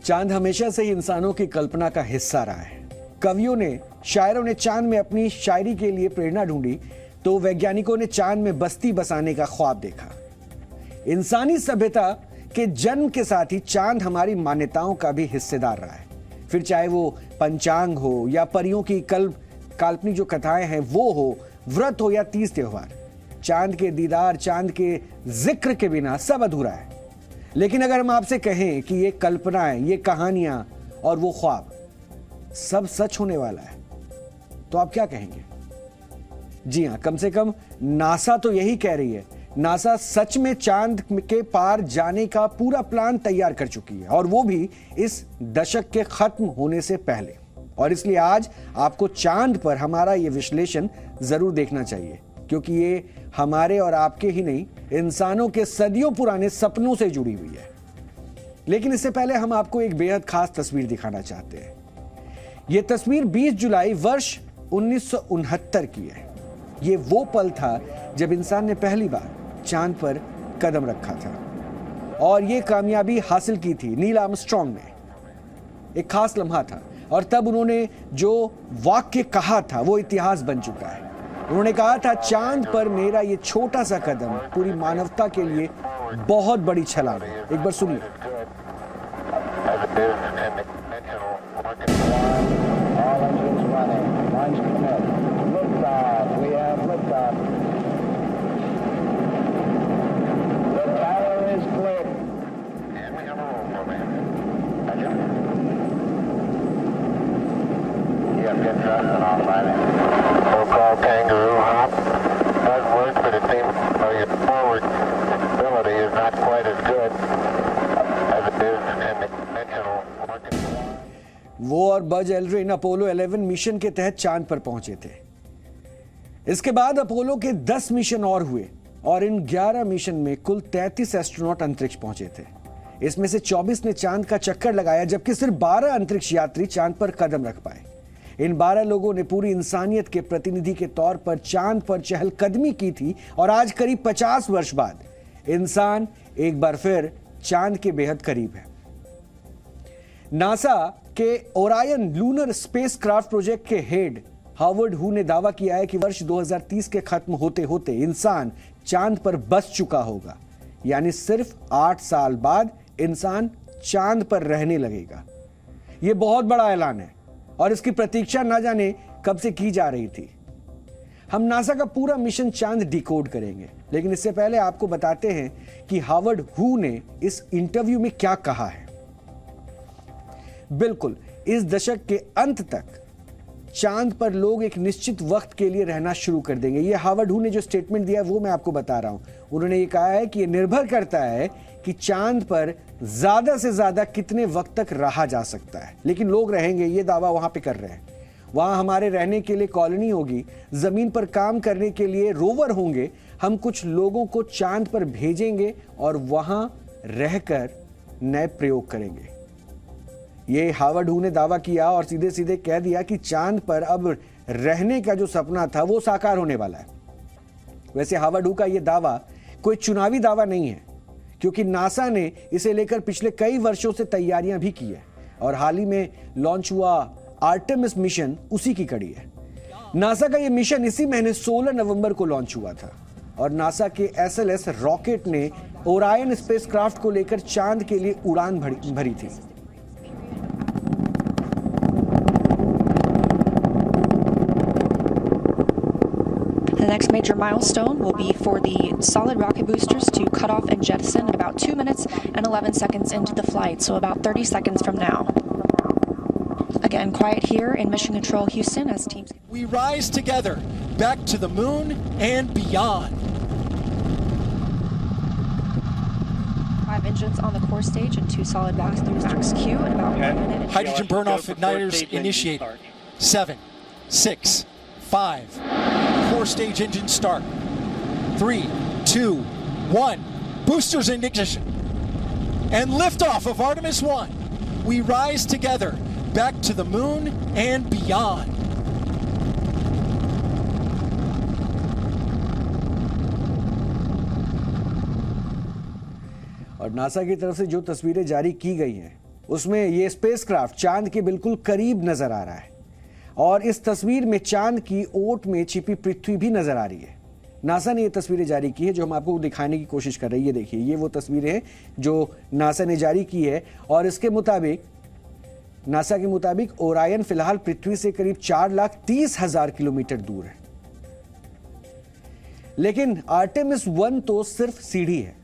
चांद हमेशा से ही इंसानों की कल्पना का हिस्सा रहा है। कवियों ने, शायरों ने चांद में अपनी शायरी के लिए प्रेरणा ढूंढी तो वैज्ञानिकों ने चांद में बस्ती बसाने का ख्वाब देखा। इंसानी सभ्यता के जन्म के साथ ही चांद हमारी मान्यताओं का भी हिस्सेदार रहा है। फिर चाहे वो पंचांग हो या परियों की काल्पनिक जो कथाएं हैं वो हो, व्रत हो या तीज त्योहार, चांद के दीदार, चांद के जिक्र के बिना सब अधूरा है। लेकिन अगर हम आपसे कहें कि ये कल्पनाएं, ये कहानियां और वो ख्वाब सब सच होने वाला है, तो आप क्या कहेंगे? जी हां, कम से कम नासा तो यही कह रही है। नासा सच में चांद के पार जाने का पूरा प्लान तैयार कर चुकी है, और वो भी इस दशक के खत्म होने से पहले। और इसलिए आज आपको चांद पर हमारा ये विश्लेषण जरूर देखना चाहिए, क्योंकि ये हमारे और आपके ही नहीं, इंसानों के सदियों पुराने सपनों से जुड़ी हुई है। लेकिन इससे पहले हम आपको एक बेहद खास तस्वीर दिखाना चाहते हैं। यह तस्वीर 20 जुलाई वर्ष 1969 की है। ये वो पल था जब इंसान ने पहली बार चांद पर कदम रखा था, और ये कामयाबी हासिल की थी नील आर्मस्ट्रांग ने। एक खास लम्हा था, और तब उन्होंने जो वाक्य कहा था वो इतिहास बन चुका है। उन्होंने कहा था, चांद पर मेरा ये छोटा सा कदम पूरी मानवता के लिए बहुत बड़ी छलांग है। एक बार सुनिए। वो और बज एल्ड्रिन अपोलो 11 मिशन के तहत चांद पर पहुंचे थे। इसके बाद अपोलो के 10 मिशन और हुए, और इन 11 मिशन में कुल 33 एस्ट्रोनॉट अंतरिक्ष पहुंचे थे। इसमें से 24 ने चांद का चक्कर लगाया, जबकि सिर्फ 12 अंतरिक्ष यात्री चांद पर कदम रख पाए। इन 12 लोगों ने पूरी इंसानियत के प्रतिनिधि के तौर पर चांद पर चहलकदमी की थी, और आज करीब 50 वर्ष बाद इंसान एक बार फिर चांद के बेहद करीब है। नासा के ओरायन लूनर स्पेसक्राफ्ट प्रोजेक्ट के हेड हावर्ड हू ने दावा किया है कि वर्ष 2030 के खत्म होते होते इंसान चांद पर बस चुका होगा, यानी सिर्फ 8 साल बाद इंसान चांद पर रहने लगेगा। यह बहुत बड़ा ऐलान है, और इसकी प्रतीक्षा न जाने कब से की जा रही थी। हम नासा का पूरा मिशन चांद डिकोड करेंगे, लेकिन इससे पहले आपको बताते हैं कि हावर्ड हू ने इस इंटरव्यू में क्या कहा है। बिल्कुल, इस दशक के अंत तक चांद पर लोग एक निश्चित वक्त के लिए रहना शुरू कर देंगे। ये हावर्ड हू ने जो स्टेटमेंट दिया है वो मैं आपको बता रहा हूं। उन्होंने ये कहा है कि ये निर्भर करता है कि चांद पर ज्यादा से ज्यादा कितने वक्त तक रहा जा सकता है, लेकिन लोग रहेंगे, ये दावा वहां पे कर रहे हैं। वहां हमारे रहने के लिए कॉलोनी होगी, जमीन पर काम करने के लिए रोवर होंगे। हम कुछ लोगों को चांद पर भेजेंगे और वहां रहकर नए प्रयोग करेंगे। ये हावर्ड हू ने दावा किया, और सीधे सीधे कह दिया कि चांद पर अब रहने का जो सपना था वो साकार होने वाला है। वैसे हावर्ड हू का ये दावा कोई चुनावी दावा नहीं है, क्योंकि नासा ने इसे लेकर पिछले कई वर्षों से तैयारियां भी की है, और हाल ही में लॉन्च हुआ आर्टेमिस मिशन उसी की कड़ी है। नासा का यह मिशन इसी महीने 16 नवंबर को लॉन्च हुआ था, और नासा के SLS रॉकेट ने ओरायन स्पेसक्राफ्ट को लेकर चांद के लिए उड़ान भरी थी। The next major milestone will be for the solid rocket boosters to cut off and jettison about 2 minutes and 11 seconds into the flight, so about 30 seconds from now. Again, quiet here in Mission Control Houston as teams... We rise together back to the moon and beyond. 5 engines on the core stage and 2 solid rocket boosters Q in about 1 minute. Hydrogen burn-off igniters initiated. 7, 6, 5. Core stage engine start. 3, 2, 1. Boosters in ignition. And liftoff of Artemis 1. We rise together back to the moon and beyond. और NASA की तरफ से जो तस्वीरें जारी की गई हैं उसमें ये स्पेसक्राफ्ट चांद के बिल्कुल करीब नजर आ रहा है और इस तस्वीर में चांद की ओट में छिपी पृथ्वी भी नजर आ रही है। नासा ने ये तस्वीरें जारी की है जो हम आपको दिखाने की कोशिश कर रही है। देखिए, ये वो तस्वीरें हैं जो नासा ने जारी की है और इसके मुताबिक, नासा के मुताबिक ओरायन फिलहाल पृथ्वी से करीब 4,30,000 किलोमीटर दूर है। लेकिन आर्टेमिस 1 तो सिर्फ सीढ़ी है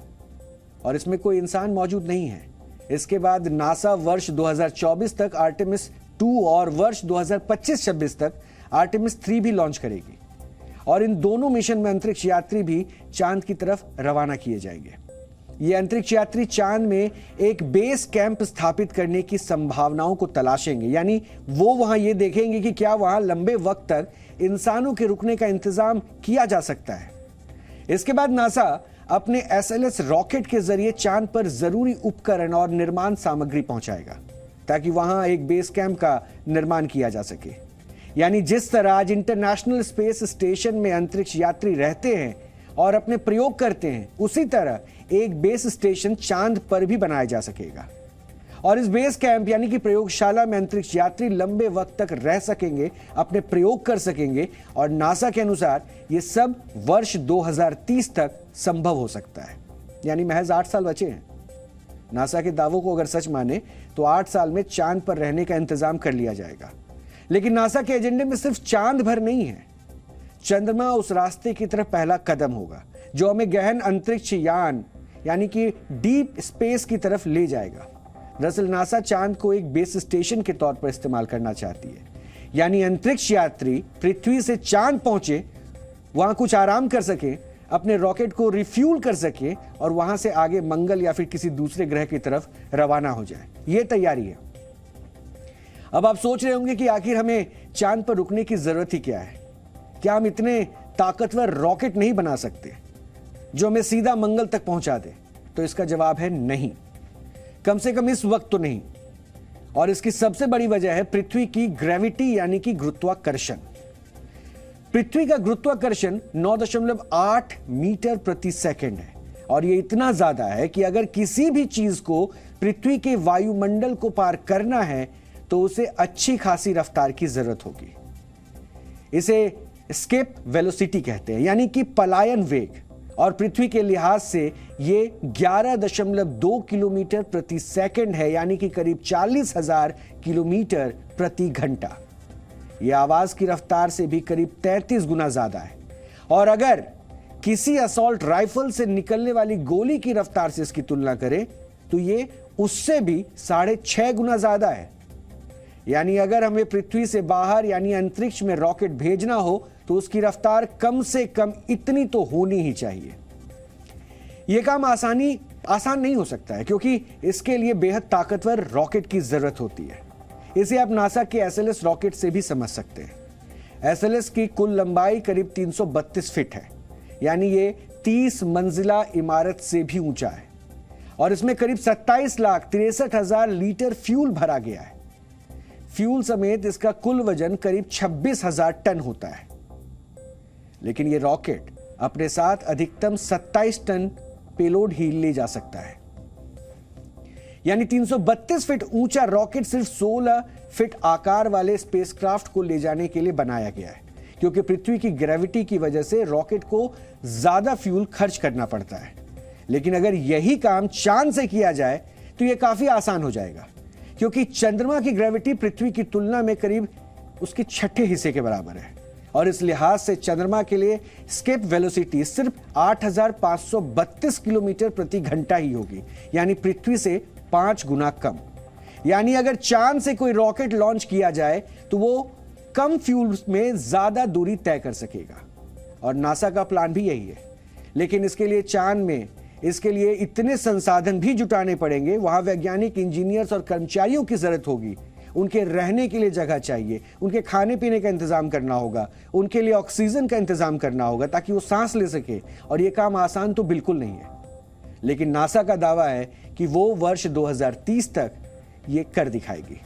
और इसमें कोई इंसान मौजूद नहीं है। इसके बाद नासा वर्ष 2024 तक आर्टेमिस 2 और वर्ष 2025-26 तक आर्टेमिस 3 भी लॉन्च करेगी और इन दोनों मिशन में अंतरिक्ष यात्री भी चांद की तरफ रवाना किए जाएंगे। ये अंतरिक्ष यात्री चांद में एक बेस कैंप स्थापित करने की संभावनाओं को तलाशेंगे, यानी वो वहां ये देखेंगे कि क्या वहां लंबे वक्त तक इंसानों के रुकने का इंतजाम किया जा सकता है। इसके बाद नासा अपने SLS रॉकेट के जरिए चांद पर जरूरी उपकरण और निर्माण सामग्री पहुंचाएगा ताकि वहां एक बेस कैंप का निर्माण किया जा सके। यानी जिस तरह आज इंटरनेशनल स्पेस स्टेशन में अंतरिक्ष यात्री रहते हैं और अपने प्रयोग करते हैं, उसी तरह एक बेस स्टेशन चांद पर भी बनाया जा सकेगा और इस बेस कैंप यानी कि प्रयोगशाला में अंतरिक्ष यात्री लंबे वक्त तक रह सकेंगे, अपने प्रयोग कर सकेंगे और नासा के अनुसार यह सब वर्ष 2030 तक संभव हो सकता है। यानी महज 8 साल बचे हैं। नासा के दावों को अगर सच माने तो 8 साल में चांद पर रहने का इंतजाम कर लिया जाएगा। लेकिन नासा के एजेंडे में सिर्फ चांद भर नहीं है, चंद्रमा उस रास्ते की तरफ पहला कदम होगा जो हमें गहन अंतरिक्ष यान यानी कि डीप स्पेस की तरफ ले जाएगा। दरअसल नासा चांद को एक बेस स्टेशन के तौर पर इस्तेमाल करना चाहती है, यानी अंतरिक्ष यात्री पृथ्वी से चांद पहुंचे, वहां कुछ आराम कर सके, अपने रॉकेट को रिफ्यूल कर सके और वहां से आगे मंगल या फिर किसी दूसरे ग्रह की तरफ रवाना हो जाए। यह तैयारी है। अब आप सोच रहे होंगे कि आखिर हमें चांद पर रुकने की जरूरत ही क्या है? क्या हम इतने ताकतवर रॉकेट नहीं बना सकते जो हमें सीधा मंगल तक पहुंचा दे? तो इसका जवाब है नहीं, कम से कम इस वक्त तो नहीं। और इसकी सबसे बड़ी वजह है पृथ्वी की ग्रेविटी यानी कि गुरुत्वाकर्षण। पृथ्वी का गुरुत्वाकर्षण 9.8 मीटर प्रति सेकंड है और यह इतना ज्यादा है कि अगर किसी भी चीज को पृथ्वी के वायुमंडल को पार करना है तो उसे अच्छी खासी रफ्तार की जरूरत होगी। इसे एस्केप वेलोसिटी कहते हैं, यानी कि पलायन वेग, और पृथ्वी के लिहाज से ये 11.2 किलोमीटर प्रति सेकंड है, यानी कि करीब 40,000 किलोमीटर प्रति घंटा। यह आवाज की रफ्तार से भी करीब 33 गुना ज्यादा है और अगर किसी असॉल्ट राइफल से निकलने वाली गोली की रफ्तार से इसकी तुलना करें तो ये उससे भी 6.5 गुना ज्यादा है। यानी अगर हमें पृथ्वी से बाहर यानी अंतरिक्ष में रॉकेट भेजना हो तो उसकी रफ्तार कम से कम इतनी तो होनी ही चाहिए। यह काम आसान नहीं हो सकता है क्योंकि इसके लिए बेहद ताकतवर रॉकेट की जरूरत होती है। इसे आप नासा के SLS रॉकेट से भी समझ सकते हैं। SLS की कुल लंबाई करीब 332 फीट है, यानी ये 30 मंजिला इमारत से भी ऊंचा है और इसमें करीब 27,63,000 लीटर फ्यूल भरा गया है। फ्यूल समेत इसका कुल वजन करीब 26,000 टन होता है। लेकिन यह रॉकेट अपने साथ अधिकतम 27 टन पेलोड ही ले जा सकता है। यानी 332 फीट ऊंचा रॉकेट सिर्फ 16 फीट आकार वाले स्पेसक्राफ्ट को ले जाने के लिए बनाया गया है, क्योंकि पृथ्वी की ग्रेविटी की वजह से रॉकेट को ज्यादा फ्यूल खर्च करना पड़ता है। लेकिन अगर यही काम चांद से किया जाए तो यह काफी आसान हो जाएगा, क्योंकि चंद्रमा की ग्रेविटी पृथ्वी की तुलना में करीब उसके 6ठे हिस्से के बराबर है और इस लिहाज से चंद्रमा के लिए एस्केप वेलोसिटी सिर्फ 8,532 किलोमीटर प्रति घंटा ही होगी, यानी पृथ्वी से 5 गुना कम। यानी अगर चांद से कोई रॉकेट लॉन्च किया जाए तो वो कम फ्यूल में ज्यादा दूरी तय कर सकेगा और नासा का प्लान भी यही है। लेकिन इसके लिए चांद में इसके लिए इतने संसाधन भी जुटाने पड़ेंगे, वहां वैज्ञानिक, इंजीनियर्स और कर्मचारियों की जरूरत होगी। उनके रहने के लिए जगह चाहिए, उनके खाने पीने का इंतजाम करना होगा, उनके लिए ऑक्सीजन का इंतजाम करना होगा ताकि वो सांस ले सके और ये काम आसान तो बिल्कुल नहीं है। लेकिन नासा का दावा है कि वो वर्ष 2030 तक ये कर दिखाएगी।